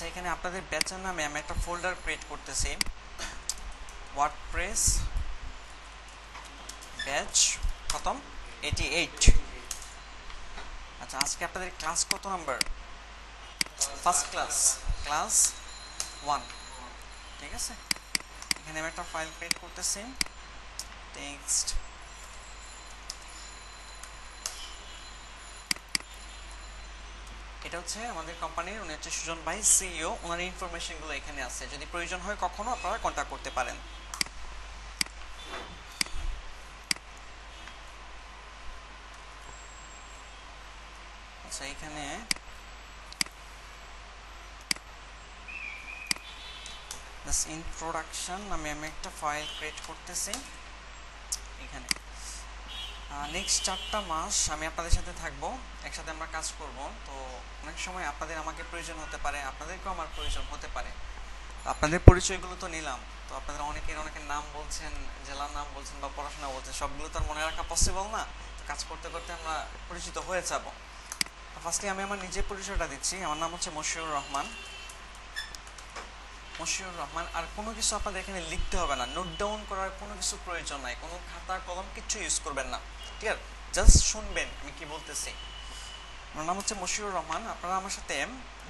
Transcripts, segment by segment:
আচ্ছা, এখানে আপনাদের ব্যাচের নামে আমি একটা ফোল্ডার ক্রিয়েট করতেছি, ওয়ার্ডপ্রেস ব্যাচ খতম 88। আচ্ছা, আজকে আপনাদের ক্লাস কত নাম্বার? First class, class 1। ঠিক আছে, এখানে আমি একটা ফাইল ক্রিয়েট করতেছি, টেক্সট। এটা হচ্ছে আমাদের কোম্পানির, উনি হচ্ছে সুজন ভাই, সিইও। ওনার ইনফরমেশনগুলো এখানে আছে, যদি প্রয়োজন হয় কখনো আপনারা কন্ট্যাক্ট করতে পারেন। আচ্ছা, এখানে ইন্ট্রোডাকশন আমি একটা ফাইল ক্রিয়েট করতেছি। এখানে নেক্সট 4টা মাস আমি আপনাদের সাথে থাকবো, একসাথে আমরা কাজ করব। তো অনেক সময় আপনাদের আমাকে প্রয়োজন হতে পারে, আপনাদেরকেও আমার প্রয়োজন হতে পারে। আপনাদের পরিচয়গুলো তো নিলাম, তো আপনাদের অনেকের নাম বলছেন, জেলার নাম বলছেন বা পড়াশোনা বলছেন, সবগুলো তো আর মনে রাখা পসিবল না। তো কাজ করতে করতে আমরা পরিচিত হয়ে যাব। ফার্স্টলি আমি আমার নিজের পরিচয়টা দিচ্ছি। আমার নাম হচ্ছে মশিউর রহমান। মশিউর রহমান। আর কোনো কিছু আপনাদের এখানে লিখতে হবে না, নোট ডাউন করার কোনো কিছু প্রয়োজন নাই, কোনো খাতা কলম কিছু ইউজ করবেন না। ঠিক আছে, জাস্ট শুনবেন আমি কি বলতেছি। আমার নাম হচ্ছে মশিউর রহমান। আপনারা আমার সাথে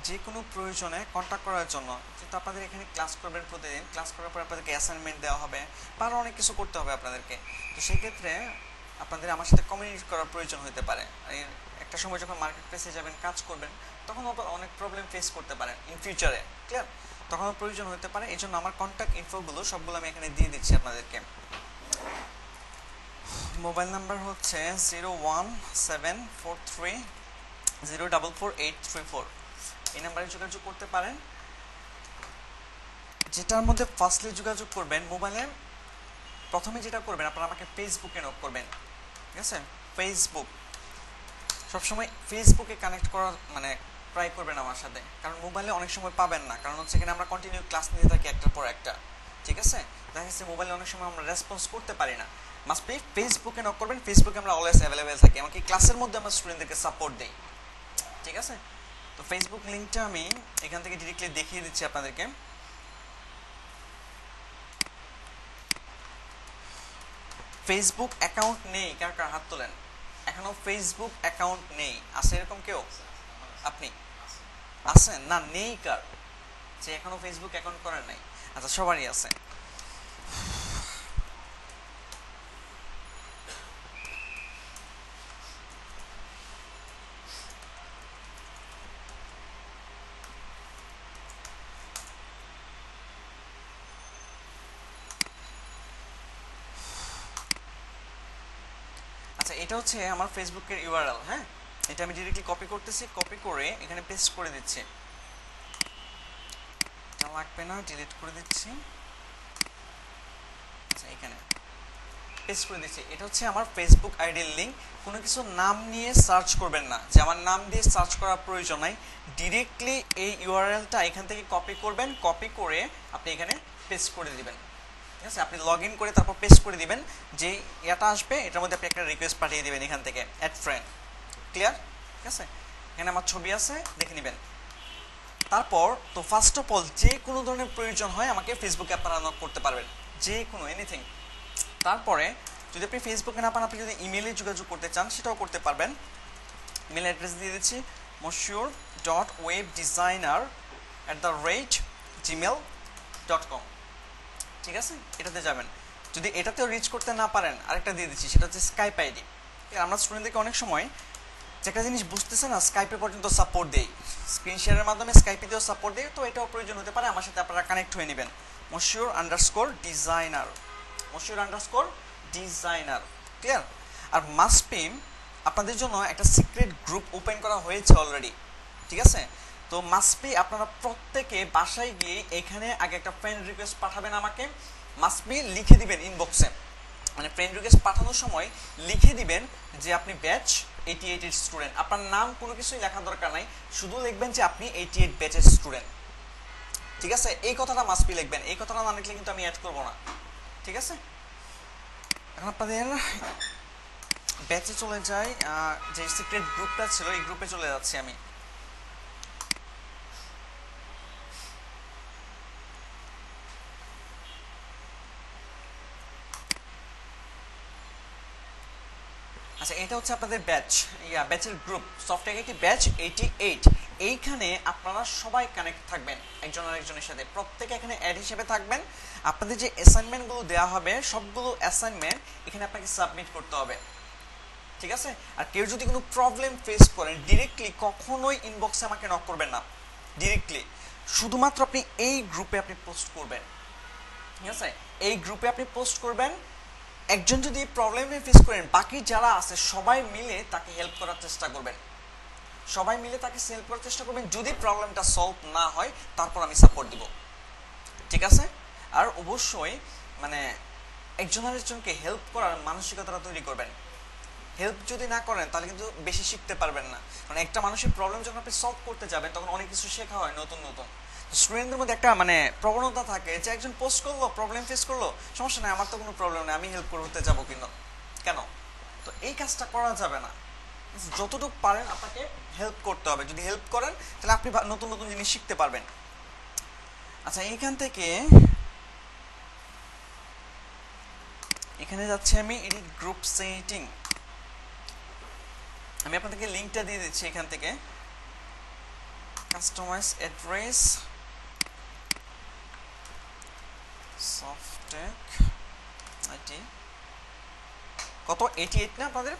যে কোনো প্রয়োজনে কন্ট্যাক্ট করার জন্য, যেহেতু আপনাদের এখানে ক্লাস করবেন প্রতিদিন, ক্লাস করার পর আপনাদেরকে অ্যাসাইনমেন্ট দেওয়া হবে বা আরও অনেক কিছু করতে হবে আপনাদেরকে। তো সেই ক্ষেত্রে আপনাদের আমার সাথে কমিউনিকেট করার প্রয়োজন হতে পারে। একটা সময় যখন মার্কেট প্লেসে যাবেন, কাজ করবেন, তখন অনেক প্রবলেম ফেস করতে পারেন ইন ফিউচারে। ক্লিয়ার? তখনও প্রয়োজন হতে পারে। এই জন্য আমার কন্ট্যাক্ট ইনফোগুলো সবগুলো আমি এখানে দিয়ে দিচ্ছি আপনাদেরকে। মোবাইল নাম্বার হচ্ছে 01743044834। এই নাম্বারে যোগাযোগ করতে পারেন। যেটার মধ্যে ফার্স্টলি যোগাযোগ করবেন, মোবাইলে প্রথমে যেটা করবেন, আপনারা আমাকে ফেসবুকে নক করবেন। ঠিক আছে, ফেসবুক সবসময় ফেসবুকে কানেক্ট করার ট্রাই করবেন আমার সাথে, কারণ মোবাইলে অনেক সময় পাবেন না, কারণ হচ্ছে এখানে আমরা কন্টিনিউ ক্লাস নিতে থাকি একটার পর একটা। ঠিক আছে, দেখা যাচ্ছে মোবাইলে অনেক সময় আমরা রেসপন্স করতে পারি না। মাস্ট বি ফেসবুকে নক করবেন। ফেসবুকে আমরা অলওয়েজ অ্যাভেলেবেল থাকি, এমনকি ক্লাসের মধ্যে আমরা স্টুডেন্টদেরকে সাপোর্ট দিই। ঠিক আছে, তো ফেসবুক লিঙ্কটা আমি এখান থেকে ডিরেক্টলি দেখিয়ে দিচ্ছি আপনাদেরকে। ফেসবুক অ্যাকাউন্ট নেই কার কার? হাত তোলেন। এখনো ফেসবুক অ্যাকাউন্ট নেই, আছে এরকম কেউ? আপনি আছেন না? নেই কার? যে এখনো ফেসবুক অ্যাকাউন্ট করেন নাই? আচ্ছা, সবারই আছে। আচ্ছা, এটা হচ্ছে আমার ফেসবুকের ইউআরএল। হ্যাঁ, এটা আমি ডিরেক্টলি কপি করতেছি, কপি করে এখানে পেস্ট করে দিচ্ছি। এটা লাগবে না, ডিলিট করে দিচ্ছি। আচ্ছা, এখানে পেস্ট করে দিচ্ছি। এটা হচ্ছে আমার ফেসবুক আইডির লিঙ্ক। কোনো কিছু নাম নিয়ে সার্চ করবেন না, যে আমার নাম দিয়ে সার্চ করার প্রয়োজন নাই। ডিরেক্টলি এই ইউআরএলটা এখান থেকে কপি করবেন, কপি করে আপনি এখানে পেস্ট করে দিবেন। ঠিক আছে, আপনি লগ ইন করে তারপর পেস্ট করে দিবেন। যে এটা আসবে, এটার মধ্যে আপনি একটা রিকোয়েস্ট পাঠিয়ে দিবেন এখান থেকে, অ্যাড ফ্রেন্ড। ক্লিয়ার? ঠিক আছে, এখানে আমার ছবি আছে, দেখে নেবেন। তারপর তো ফার্স্ট অফ অল, যে কোনো ধরনের প্রয়োজন হয় আমাকে ফেসবুকে আপনারা নক করতে পারবেন, যে কোনো এনিথিং। তারপরে যদি আপনি ফেসবুকে না পান, আপনি যদি ইমেলে যোগাযোগ করতে চান সেটাও করতে পারবেন। ইমেল অ্যাড্রেস দিয়ে দিচ্ছি, moshure.webdesigner@gmail.com। ঠিক আছে, এটাতে যাবেন। যদি এটাতেও রিচ করতে না পারেন, আরেকটা দিয়ে দিচ্ছি, সেটা হচ্ছে স্কাইপ আইডি। আমরা স্টুডেন্টদেরকে অনেক সময় যে একটা জিনিস বুঝতেছে না, স্কাইপে পর্যন্ত সাপোর্ট দেই, স্ক্রিন শেয়ারের মাধ্যমে স্কাইপে দিয়েও সাপোর্ট দেই। তো এটাও প্রয়োজন হতে পারে, আমার সাথে আপনারা কানেক্ট হয়ে নেবেন। moshure_designer, moshure_designer। Clear? R must be আপনাদের জন্য একটা সিক্রেট গ্রুপ ওপেন করা হয়েছে অলরেডি। ঠিক আছে, তো মাস্ট বি আপনারা প্রত্যেকে বাসায় গিয়ে এখানে আগে একটা ফ্রেন্ড রিকোয়েস্ট পাঠাবেন আমাকে। মাস্ট বি লিখে দিবেন ইনবক্সে, ফ্রেন্ড রিকোয়েস্ট পাঠানোর সময় লিখে দিবেন যে আপনি ব্যাচ 88 এর স্টুডেন্ট। আপনার নাম কোনো কিছুই লেখার দরকার নাই, শুধু লিখবেন যে আপনি 88 ব্যাচের স্টুডেন্ট। ঠিক আছে, এই কথাটা মাস্ট বি লিখবেন। এই কথাটা না লিখলে কিন্তু আমি অ্যাড করবো না। ঠিক আছে, এখন আপনাদের ব্যাচে চলে যাই। যে সিক্রেট গ্রুপটা ছিল, এই গ্রুপে চলে যাচ্ছি আমি। আচ্ছা এটা হচ্ছে আপনাদের ব্যাচ, ব্যাচের গ্রুপ সফটওয়্যার আইটি ব্যাচ 88। এইখানে আপনারা সবাই কানেক্ট থাকবেন একজন আরেকজনের সাথে, প্রত্যেকে এখানে অ্যাড হিসেবে থাকবেন। আপনাদের যে অ্যাসাইনমেন্টগুলো দেওয়া হবে সবগুলো অ্যাসাইনমেন্ট এখানে আপনাকে সাবমিট করতে হবে, ঠিক আছে? আর কেউ যদি কোনো প্রবলেম ফেস করেন ডিরেক্টলি কখনোই ইনবক্সে আমাকে নক করবেন না, ডিরেক্টলি শুধুমাত্র আপনি এই গ্রুপে আপনি পোস্ট করবেন, ঠিক আছে? এই গ্রুপে আপনি পোস্ট করবেন। একজন যদি প্রবলেমে ফেস করেন বাকি যারা আছে সবাই মিলে তাকে হেল্প করার চেষ্টা করবেন, সবাই মিলে তাকে হেল্প করার চেষ্টা করবেন। যদি প্রবলেমটা সলভ না হয় তারপর আমি সাপোর্ট দিব, ঠিক আছে? আর অবশ্যই মানে একজন আরেকজনকে হেল্প করার মানসিকতাটা তৈরি করবেন। হেল্প যদি না করেন তাহলে কিন্তু বেশি শিখতে পারবেন না, কারণ একটা মানুষের প্রবলেম যখন আপনি সলভ করতে যাবেন তখন অনেক কিছু শেখা হয় নতুন নতুন। স্টুডেন্টদের মধ্যে একটা মানে প্রবণতা থাকে যে একজন পোস্ট করলো প্রবলেম ফেস করলো, সমস্যা নেই আমার তো কোনো প্রবলেম নেই আমি হেল্প করতে যাবো কিন্তু কেন? তো এই কাজটা করা যাবে না, যতটুকু পারেন আপনাকে হেল্প করতে হবে। যদি হেল্প করেন তাহলে আপনি নতুন নতুন জিনিস শিখতে পারবেন। আচ্ছা এইখান থেকে এখানে যাচ্ছি আমি এডিট গ্রুপ সেটিং, আমি আপনাদেরকে লিঙ্কটা দিয়ে দিচ্ছি এখান থেকে। কাস্টমাইজ অ্যাড্রেস সফটেক আইটি কত 88 না আপনাদের?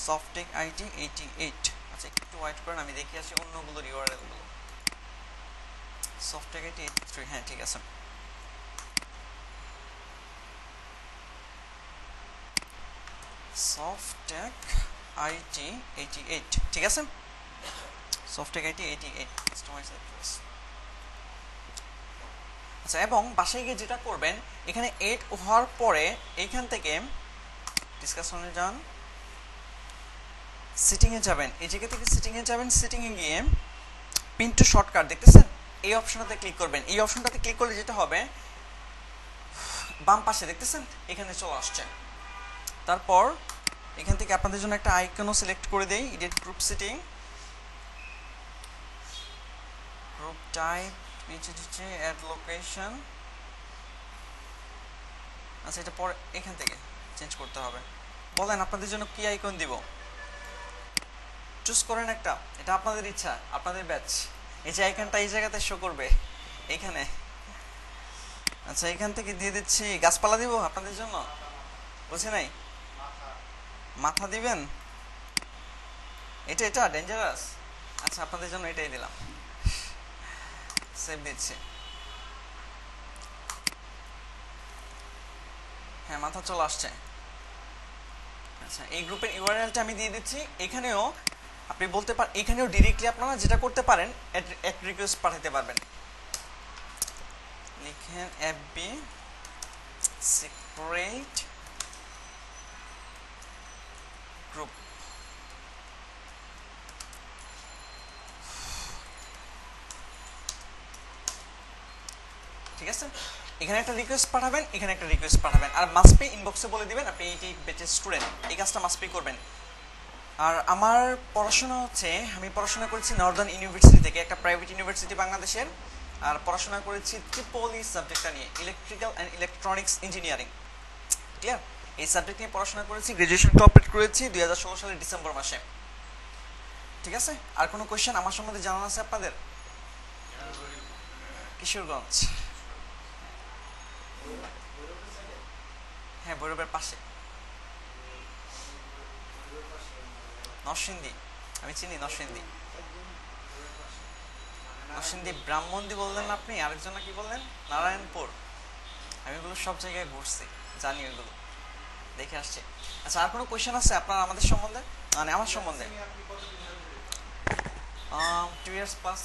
Softech IT 88। আচ্ছা একটু ওয়েট করেন আমি দেখে আসি অন্যগুলোর ইউআরএল গুলো। সফটেক আইটি 83, হ্যাঁ ঠিক আছে। সফটেক আইটি 88, ঠিক আছে? Softech IT 88 customise address. আচ্ছা এবং বাসায় গিয়ে যেটা করবেন এখানে এড হওয়ার পরে এইখান থেকে ডিসকাশনে যান, সেটিং এ যাবেন, এই জায়গা থেকে সেটিং এ যাবেন, সেটিং এ গিয়ে পিন টু শর্টকাট দেখতেছেন এই অপশনটাতে ক্লিক করবেন। এই অপশনটাতে ক্লিক করলে যেটা হবে বাম পাশে দেখতেছেন এখানে চলে আসছে। তারপর এখান থেকে আপনাদের জন্য একটা আইকনও সিলেক্ট করে দেই, edit group setting, group type নিচে হচ্ছে অ্যাড লোকেশন। আচ্ছা এটা পরে এখান থেকে চেঞ্জ করতে হবে। বলেন আপনাদের জন্য কি আইকন দিব, চুজ করেন একটা, এটা আপনাদের ইচ্ছা আপনাদের ব্যাচ। এই যে আইকনটা এই জায়গাতে শো করবে এইখানে। আচ্ছা এখান থেকে দিয়ে দিচ্ছি গাছপালা দিব আপনাদের জন্য, বুঝে নাই? মাথা দিবেন, এটা ডেঞ্জারাস। আচ্ছা আপনাদের জন্য এটাই দিলাম, সেভ দিচ্ছি। হ্যাঁ মাথা চলে আসছে। আচ্ছা এই গ্রুপের ইউআরএলটা আমি দিয়ে দিচ্ছি। এখানেও আপনি বলতে পারেন, এখানেও ডিরেক্টলি আপনারা যেটা করতে পারেন অ্যাড রিকোয়েস্ট পাঠাতে পারবেন। লিখেন এফবি সিক্রেট গ্রুপ, ঠিক আছে? এখানে একটা রিকোয়েস্ট পাঠাবেন, এখানে একটা রিকোয়েস্ট পাঠাবেন, আর মাস্ট বি ইনবক্সে বলে দিবেন আপনি এই ব্যাচের স্টুডেন্ট, এই কাজটা মাস্ট বি করবেন। আর আমার পড়াশোনা হচ্ছে, আমি পড়াশোনা করেছি নর্দার্ন ইউনিভার্সিটি থেকে, একটা প্রাইভেট ইউনিভার্সিটি বাংলাদেশের। আর পড়াশোনা করেছি ট্রিপল-ই সাবজেক্টটা নিয়ে, electrical and electronics engineering, clear? এই সাবজেক্ট নিয়ে পড়াশোনা করেছি, গ্রাজুয়েশন কমপ্লিট করেছি 2016 সালের ডিসেম্বর মাসে, ঠিক আছে? আর কোনো কোয়েশ্চেন আমার সম্বন্ধে জানানো আছে আপনাদের? কিশোরগঞ্জ, হ্যাঁ ভৈরবের পাশে নরসিংদী, আমি চিনি নরসিংদী। নরসিংদী ব্রাহ্মণদী বললেন না আপনি, আরেকজন কি বললেন? নারায়ণপুর। আমি এগুলো সব জায়গায় ঘুরছি, জানি এগুলো, দেখে আসছি। আচ্ছা আর কোনো কোয়েশ্চেন আছে আপনার আমাদের সম্বন্ধে, মানে আমার সম্বন্ধে? 2 years প্লাস।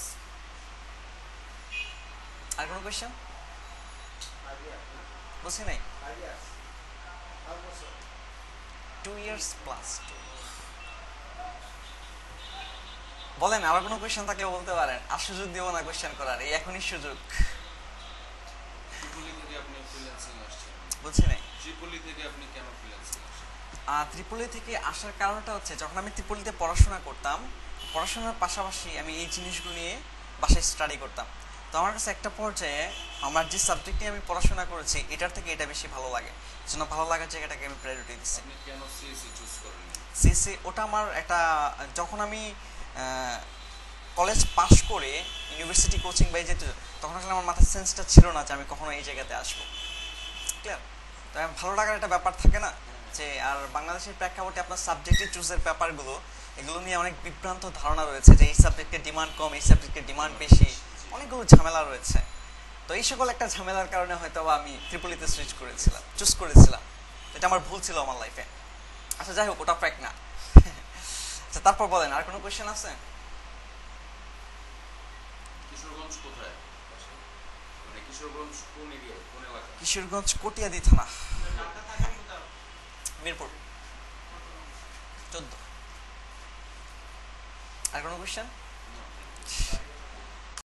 আর কোনো কোয়েশ্চেন? বুঝছি নাই। 2 years প্লাস। বলেন আবার কোনো কোয়েশ্চেন থাকলে বলতে পারেন, আর সুযোগ দিব না কোয়েশ্চেন করার, এই এখনই সুযোগ। বুঝছি নাই। ত্রিপলি থেকে আসার কারণটা হচ্ছে যখন আমি ত্রিপলিতে পড়াশোনা করতাম, পড়াশোনার পাশাপাশি আমি এই জিনিসগুলো নিয়ে বাসায় স্টাডি করতাম। তো আমার কাছে একটা পর্যায়ে আমার যে সাবজেক্ট নিয়ে আমি পড়াশোনা করেছি এটার থেকে এটা বেশি ভালো লাগে, জন্য ভালো লাগার জায়গাটাকে আমি প্রায়োরিটি দিচ্ছি। আপনি কেন সিএসসি চুজ করেন? সিএসসি ওটা আমার একটা, যখন আমি কলেজ পাশ করে ইউনিভার্সিটি কোচিং বাই যেতে, তখন আসলে আমার মাথার সেন্সটা ছিল না যে আমি কখনো এই জায়গাতে আসবো। ক্লিয়ার? তো ভালো লাগার একটা ব্যাপার থাকে না যে, আর বাংলাদেশের প্রেক্ষাপটে আপনার সাবজেক্টের চুজের ব্যাপারগুলো, এগুলো নিয়ে অনেক বিভ্রান্ত ধারণা রয়েছে যে এই সাবজেক্টের ডিমান্ড কম, এই সাবজেক্টের ডিমান্ড বেশি, অনেকগুলো ঝামেলা রয়েছে। তো এই সকল একটা ঝামেলার কারণে হয়তো আমি ত্রিপলিতে সুইচ করেছিলাম, চুজ করেছিলাম। এটা আমার ভুল ছিল আমার লাইফে। আচ্ছা যাই হোক, ওটা ফ্যাক্ট না। আচ্ছা তারপর বলেন, আর কোনো কোয়েশ্চেন আছে? কিশোরগঞ্জ কোথায়? মানে কিশোরগঞ্জ কোন এরিয়ায়, কোন এলাকা? কিশোরগঞ্জ কটিয়াদি থানা, মিরপুর 14। আর কোনো কোয়েশ্চেন?